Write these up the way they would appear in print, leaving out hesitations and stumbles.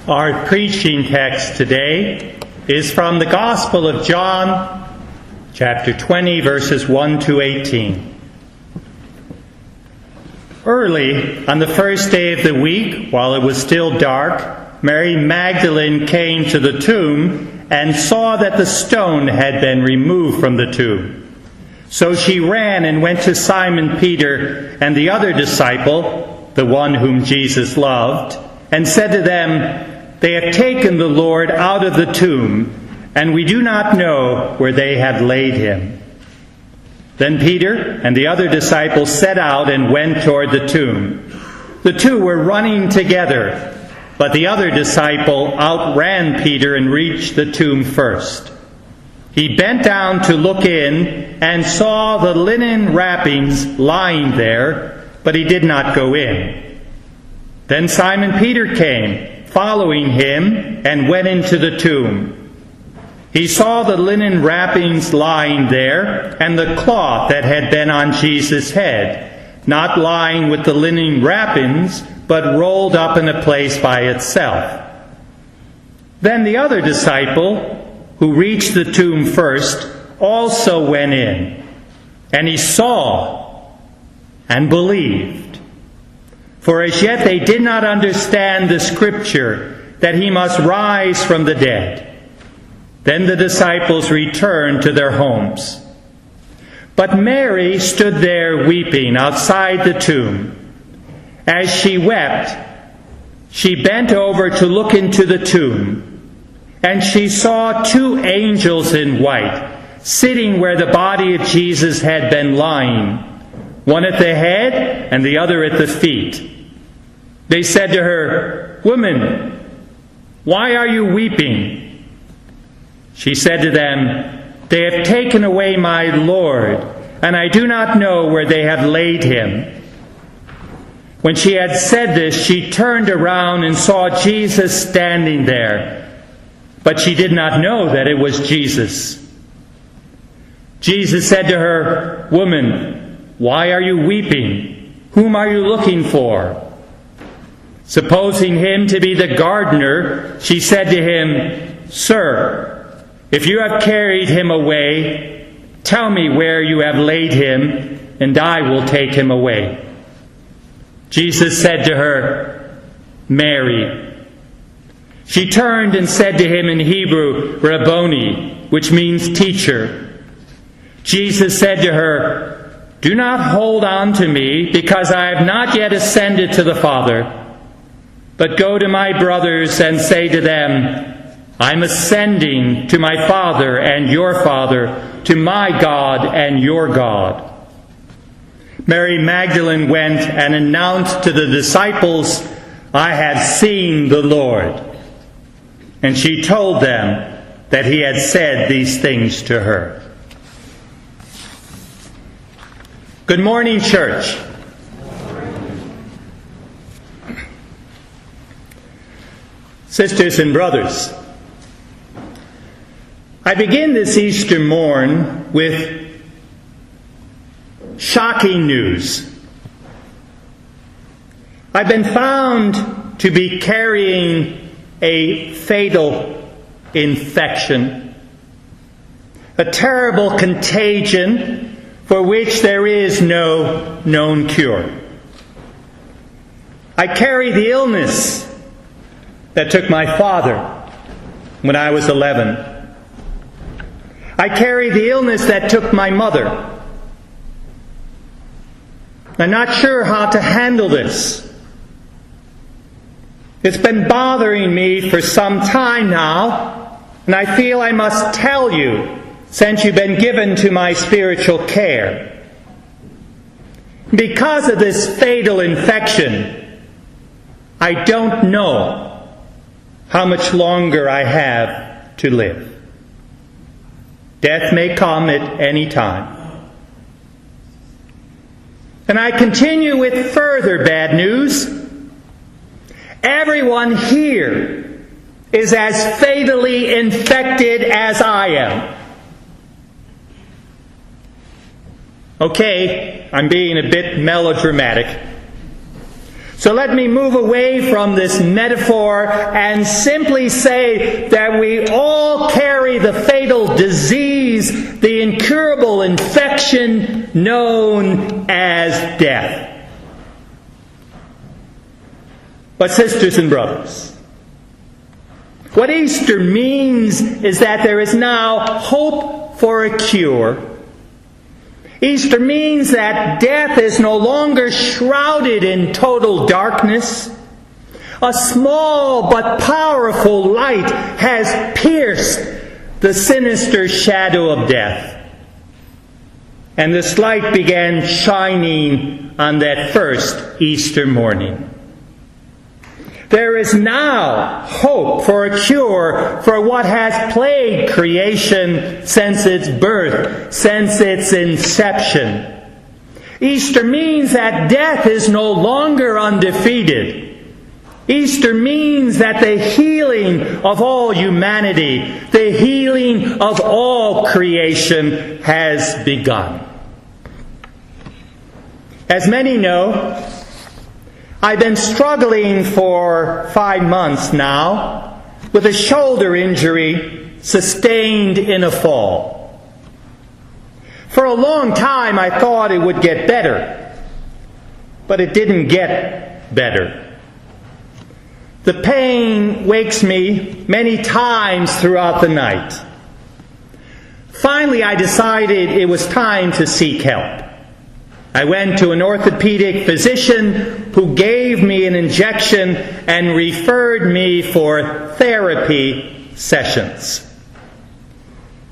Our preaching text today is from the Gospel of John, chapter 20, verses 1 to 18. Early on the first day of the week, while it was still dark, Mary Magdalene came to the tomb and saw that the stone had been removed from the tomb. So she ran and went to Simon Peter and the other disciple, the one whom Jesus loved, and said to them, "They have taken the Lord out of the tomb, and we do not know where they have laid him." Then Peter and the other disciple set out and went toward the tomb. The two were running together, but the other disciple outran Peter and reached the tomb first. He bent down to look in and saw the linen wrappings lying there, but he did not go in. Then Simon Peter came, following him, and went into the tomb. He saw the linen wrappings lying there, and the cloth that had been on Jesus' head, not lying with the linen wrappings, but rolled up in a place by itself. Then the other disciple, who reached the tomb first, also went in, and he saw and believed. For as yet they did not understand the scripture, that he must rise from the dead. Then the disciples returned to their homes. But Mary stood there weeping outside the tomb. As she wept, she bent over to look into the tomb, and she saw two angels in white, sitting where the body of Jesus had been lying, one at the head and the other at the feet. They said to her, "Woman, why are you weeping?" She said to them, "They have taken away my Lord, and I do not know where they have laid him." When she had said this, she turned around and saw Jesus standing there, but she did not know that it was Jesus. Jesus said to her, "Woman, why are you weeping? Whom are you looking for?" Supposing him to be the gardener, she said to him, "Sir, if you have carried him away, tell me where you have laid him, and I will take him away." Jesus said to her, "Mary." She turned and said to him in Hebrew, "Rabboni," which means teacher. Jesus said to her, "Do not hold on to me, because I have not yet ascended to the Father. But go to my brothers and say to them, I'm ascending to my Father and your Father, to my God and your God." Mary Magdalene went and announced to the disciples, "I have seen the Lord." And she told them that he had said these things to her. Good morning, church. Sisters and brothers, I begin this Easter morn with shocking news. I've been found to be carrying a fatal infection, a terrible contagion for which there is no known cure. I carry the illness that took my father when I was 11. I carry the illness that took my mother. I'm not sure how to handle this. It's been bothering me for some time now, and I feel I must tell you, since you've been given to my spiritual care. Because of this fatal infection, I don't know how much longer I have to live. Death may come at any time. And I continue with further bad news. Everyone here is as fatally infected as I am. Okay, I'm being a bit melodramatic. So let me move away from this metaphor and simply say that we all carry the fatal disease, the incurable infection known as death. But sisters and brothers, what Easter means is that there is now hope for a cure. Easter means that death is no longer shrouded in total darkness. A small but powerful light has pierced the sinister shadow of death. And this light began shining on that first Easter morning. There is now hope for a cure for what has plagued creation since its birth, since its inception. Easter means that death is no longer undefeated. Easter means that the healing of all humanity, the healing of all creation has begun. As many know, I've been struggling for 5 months now with a shoulder injury sustained in a fall. For a long time I thought it would get better, but it didn't get better. The pain wakes me many times throughout the night. Finally, I decided it was time to seek help. I went to an orthopedic physician who gave me an injection and referred me for therapy sessions.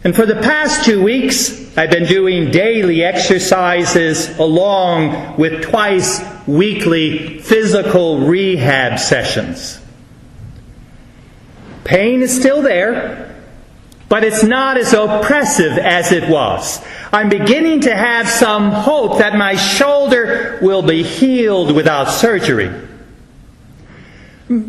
And for the past 2 weeks, I've been doing daily exercises along with twice weekly physical rehab sessions. Pain is still there, but it's not as oppressive as it was. I'm beginning to have some hope that my shoulder will be healed without surgery.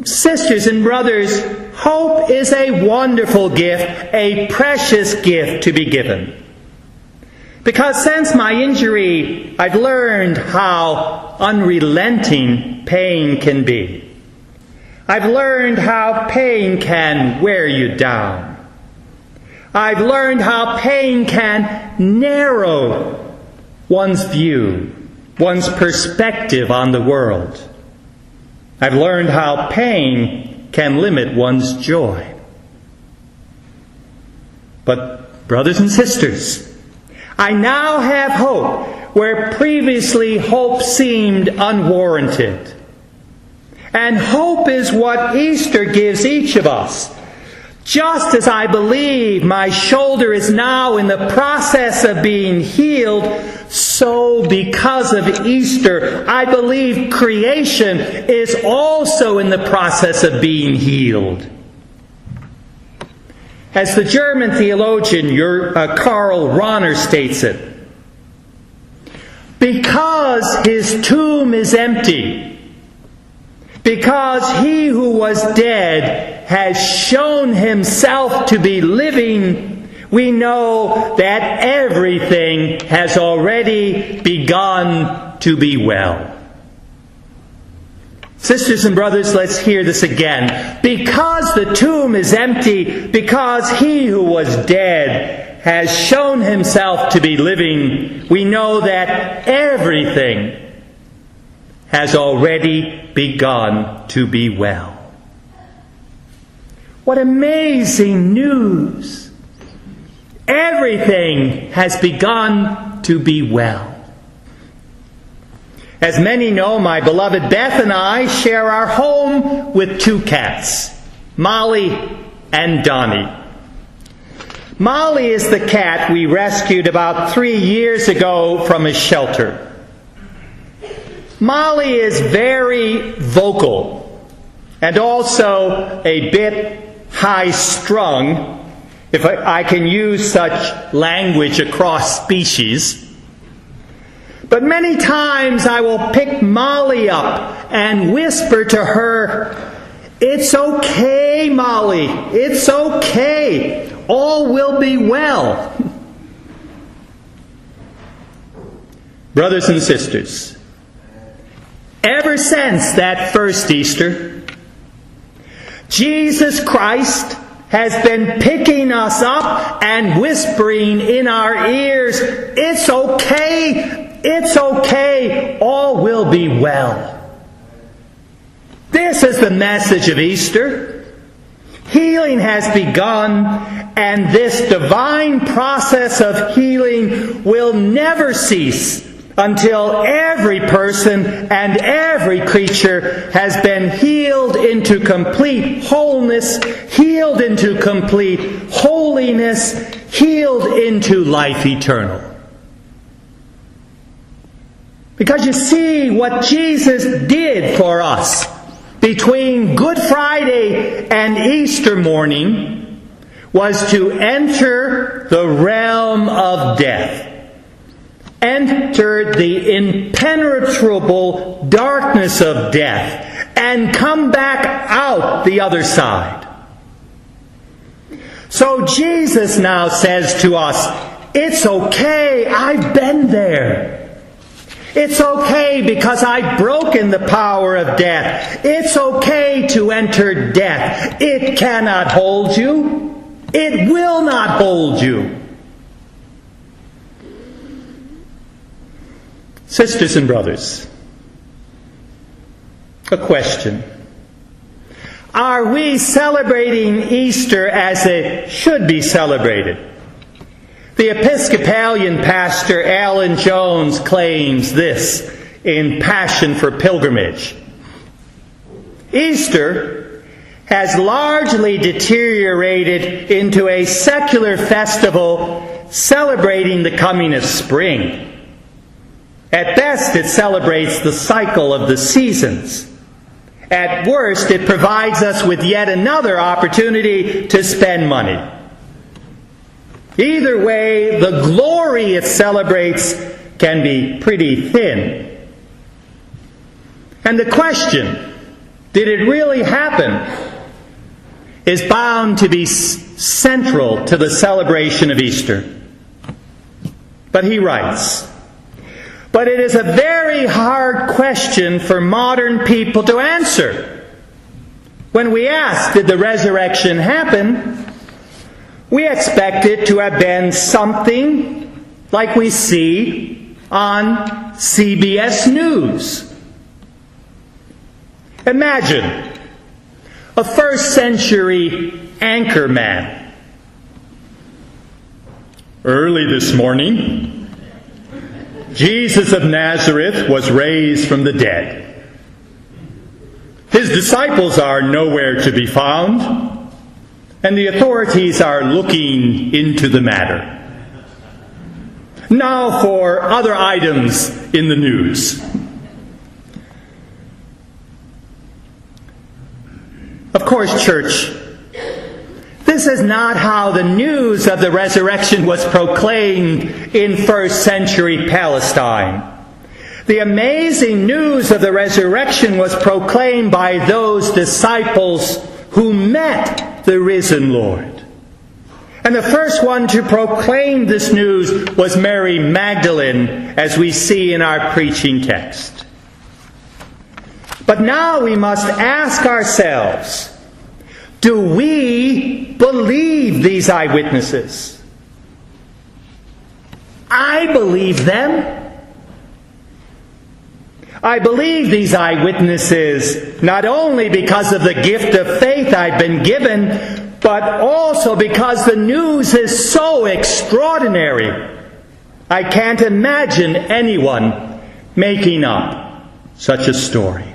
Sisters and brothers, hope is a wonderful gift, a precious gift to be given. Because since my injury, I've learned how unrelenting pain can be. I've learned how pain can wear you down. I've learned how pain can narrow one's view, one's perspective on the world. I've learned how pain can limit one's joy. But, brothers and sisters, I now have hope where previously hope seemed unwarranted. And hope is what Easter gives each of us. Just as I believe my shoulder is now in the process of being healed, so because of Easter, I believe creation is also in the process of being healed. As the German theologian Karl Rahner states it, because his tomb is empty, because he who was dead has shown himself to be living, we know that everything has already begun to be well. Sisters and brothers, let's hear this again. Because the tomb is empty, because he who was dead has shown himself to be living, we know that everything has already begun to be well. What amazing news! Everything has begun to be well. As many know, my beloved Beth and I share our home with 2 cats, Molly and Donnie. Molly is the cat we rescued about 3 years ago from a shelter. Molly is very vocal and also a bit high-strung, if I can use such language across species. But many times I will pick Molly up and whisper to her, "It's okay, Molly, it's okay. All will be well." Brothers and sisters, ever since that first Easter. Jesus Christ has been picking us up and whispering in our ears, "It's okay, it's okay, all will be well." This is the message of Easter. Healing has begun, and this divine process of healing will never cease until every person and every creature has been healed into complete wholeness, healed into complete holiness, healed into life eternal. Because you see, what Jesus did for us between Good Friday and Easter morning was to enter the realm of death, enter the impenetrable darkness of death, and come back out the other side. So Jesus now says to us, "It's okay, I've been there. It's okay because I've broken the power of death. It's okay to enter death. It cannot hold you. It will not hold you." Sisters and brothers, a question. Are we celebrating Easter as it should be celebrated? The Episcopalian pastor Alan Jones claims this in Passion for Pilgrimage. Easter has largely deteriorated into a secular festival celebrating the coming of spring. At best, it celebrates the cycle of the seasons. At worst, it provides us with yet another opportunity to spend money. Either way, the glory it celebrates can be pretty thin. And the question, did it really happen, is bound to be central to the celebration of Easter. But he writes, "But it is a very hard question for modern people to answer. When we ask, did the resurrection happen, we expect it to have been something like we see on CBS News. Imagine a first-century anchorman. Early this morning, Jesus of Nazareth was raised from the dead. His disciples are nowhere to be found, and the authorities are looking into the matter. Now for other items in the news. Of course, church, this is not how the news of the resurrection was proclaimed in first century Palestine. The amazing news of the resurrection was proclaimed by those disciples who met the risen Lord. And the first one to proclaim this news was Mary Magdalene, as we see in our preaching text. But now we must ask ourselves, do we believe these eyewitnesses? I believe them. I believe these eyewitnesses not only because of the gift of faith I've been given, but also because the news is so extraordinary. I can't imagine anyone making up such a story.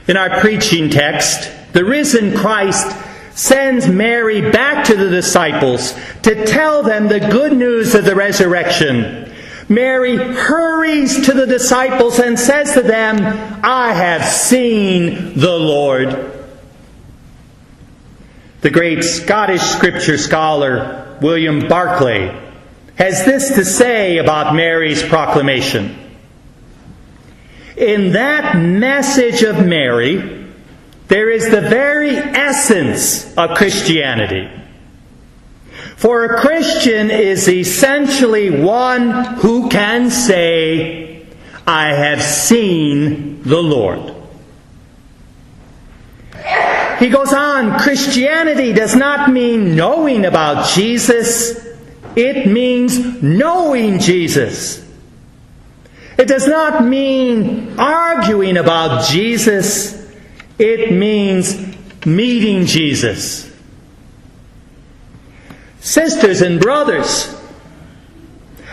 In our preaching text, the risen Christ sends Mary back to the disciples to tell them the good news of the resurrection. Mary hurries to the disciples and says to them, "I have seen the Lord." The great Scottish scripture scholar William Barclay has this to say about Mary's proclamation. In that message of Mary, there is the very essence of Christianity. For a Christian is essentially one who can say, I have seen the Lord. He goes on, Christianity does not mean knowing about Jesus. It means knowing Jesus. It does not mean arguing about Jesus. It means meeting Jesus. Sisters and brothers,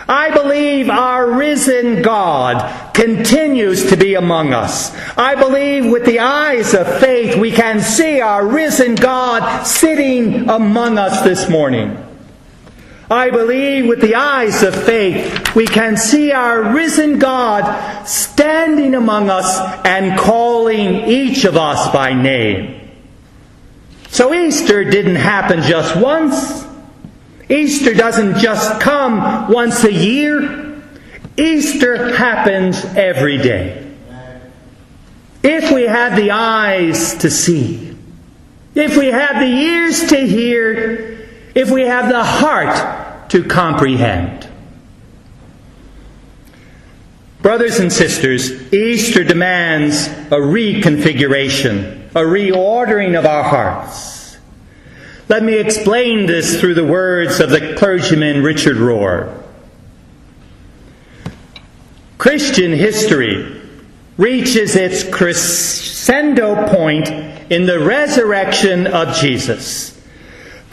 I believe our risen God continues to be among us. I believe with the eyes of faith we can see our risen God sitting among us this morning. I believe with the eyes of faith we can see our risen God standing among us and calling each of us by name. So Easter didn't happen just once. Easter doesn't just come once a year. Easter happens every day. If we have the eyes to see, if we have the ears to hear, if we have the heart to comprehend. Brothers and sisters, Easter demands a reconfiguration, a reordering of our hearts. Let me explain this through the words of the clergyman Richard Rohr. Christian history reaches its crescendo point in the resurrection of Jesus.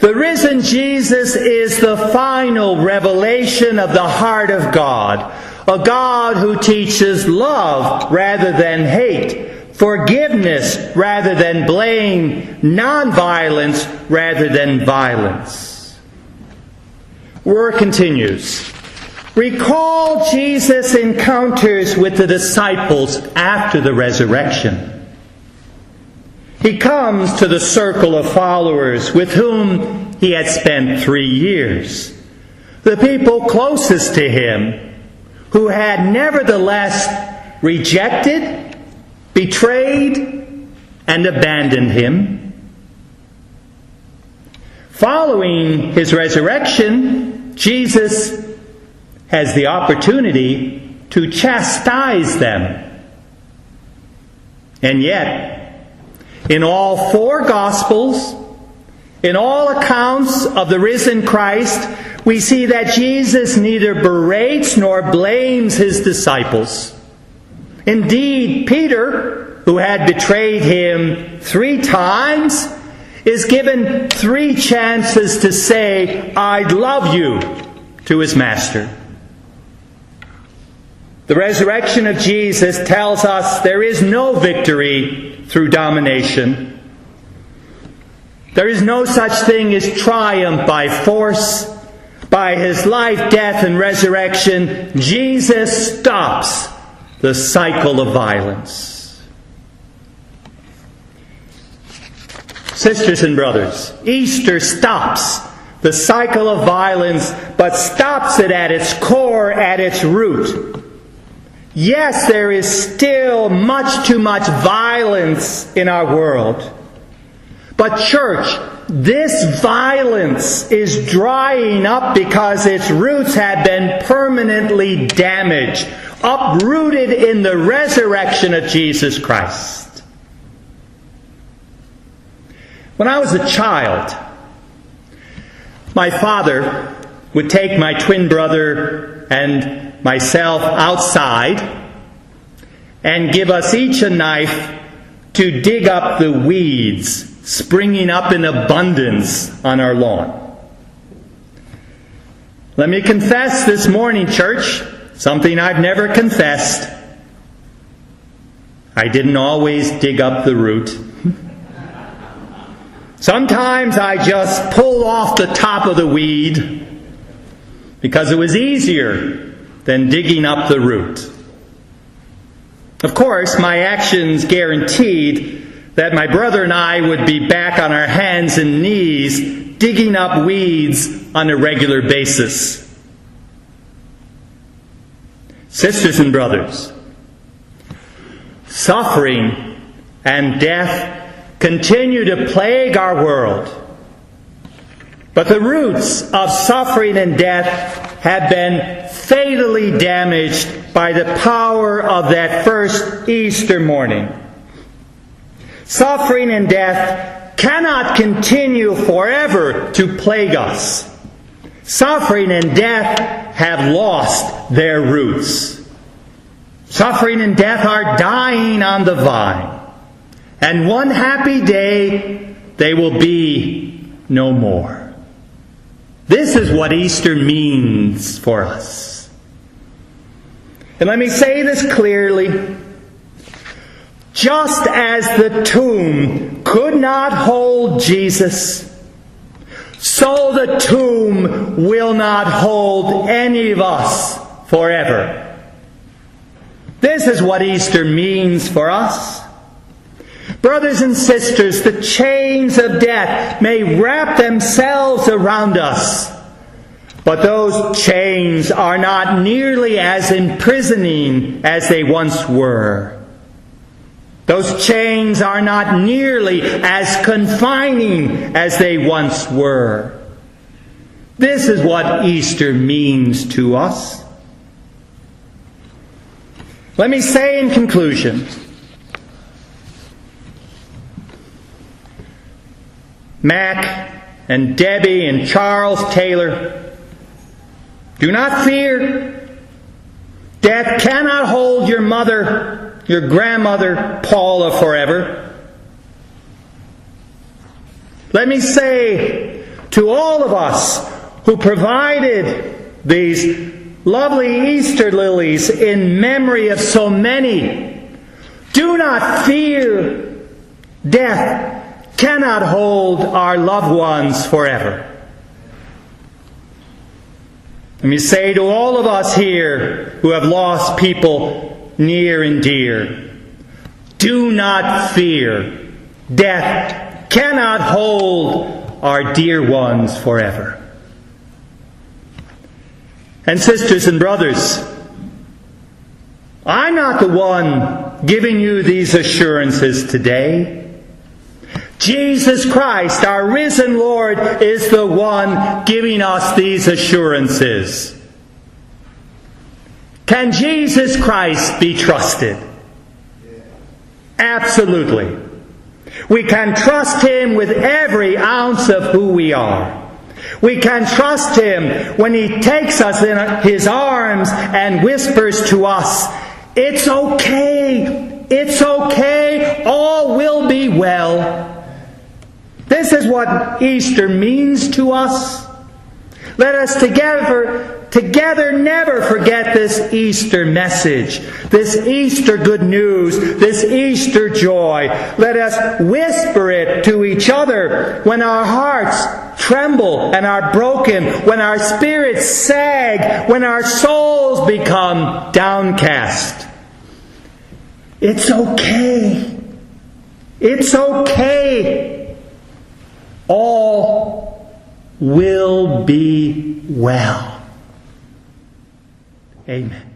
The risen Jesus is the final revelation of the heart of God, a God who teaches love rather than hate, forgiveness rather than blame, nonviolence rather than violence. Rohr continues, recall Jesus' encounters with the disciples after the resurrection. He comes to the circle of followers with whom he had spent 3 years, the people closest to him, who had nevertheless rejected, betrayed, and abandoned him. Following his resurrection, Jesus has the opportunity to chastise them. And yet, in all 4 Gospels, in all accounts of the risen Christ, we see that Jesus neither berates nor blames his disciples. Indeed, Peter, who had betrayed him 3 times, is given 3 chances to say, I love you, to his master. The resurrection of Jesus tells us there is no victory through domination. There is no such thing as triumph by force. By his life, death, and resurrection, Jesus stops the cycle of violence. Sisters and brothers, Easter stops the cycle of violence, but stops it at its core, at its root. Yes, there is still much too much violence in our world. But church, this violence is drying up because its roots have been permanently damaged, uprooted in the resurrection of Jesus Christ. When I was a child, my father would take my twin brother and myself outside and give us each a knife to dig up the weeds springing up in abundance on our lawn. Let me confess this morning, church, something I've never confessed. I didn't always dig up the root. Sometimes I just pulled off the top of the weed because it was easier than digging up the root. Of course, my actions guaranteed that my brother and I would be back on our hands and knees digging up weeds on a regular basis. Sisters and brothers, suffering and death continue to plague our world. But the roots of suffering and death have been fatally damaged by the power of that first Easter morning. Suffering and death cannot continue forever to plague us. Suffering and death have lost their roots. Suffering and death are dying on the vine. And one happy day they will be no more. This is what Easter means for us. And let me say this clearly. Just as the tomb could not hold Jesus, so the tomb will not hold any of us forever. This is what Easter means for us. Brothers and sisters, the chains of death may wrap themselves around us, but those chains are not nearly as imprisoning as they once were. Those chains are not nearly as confining as they once were. This is what Easter means to us. Let me say in conclusion, Mac and Debbie and Charles Taylor, do not fear. Death cannot hold your mother, your grandmother, Paula, forever. Let me say to all of us who provided these lovely Easter lilies in memory of so many, do not fear. Death cannot hold our loved ones forever. Let me say to all of us here who have lost people near and dear, do not fear. Death cannot hold our dear ones forever. And sisters and brothers, I'm not the one giving you these assurances today. Jesus Christ, our risen Lord, is the one giving us these assurances. Can Jesus Christ be trusted? Absolutely. We can trust Him with every ounce of who we are. We can trust Him when He takes us in His arms and whispers to us, "It's okay, it's okay, all will be well." This is what Easter means to us. Let us together never forget this Easter message, this Easter good news, this Easter joy. Let us whisper it to each other when our hearts tremble and are broken, when our spirits sag, when our souls become downcast. It's okay. It's okay. All will be well. Amen.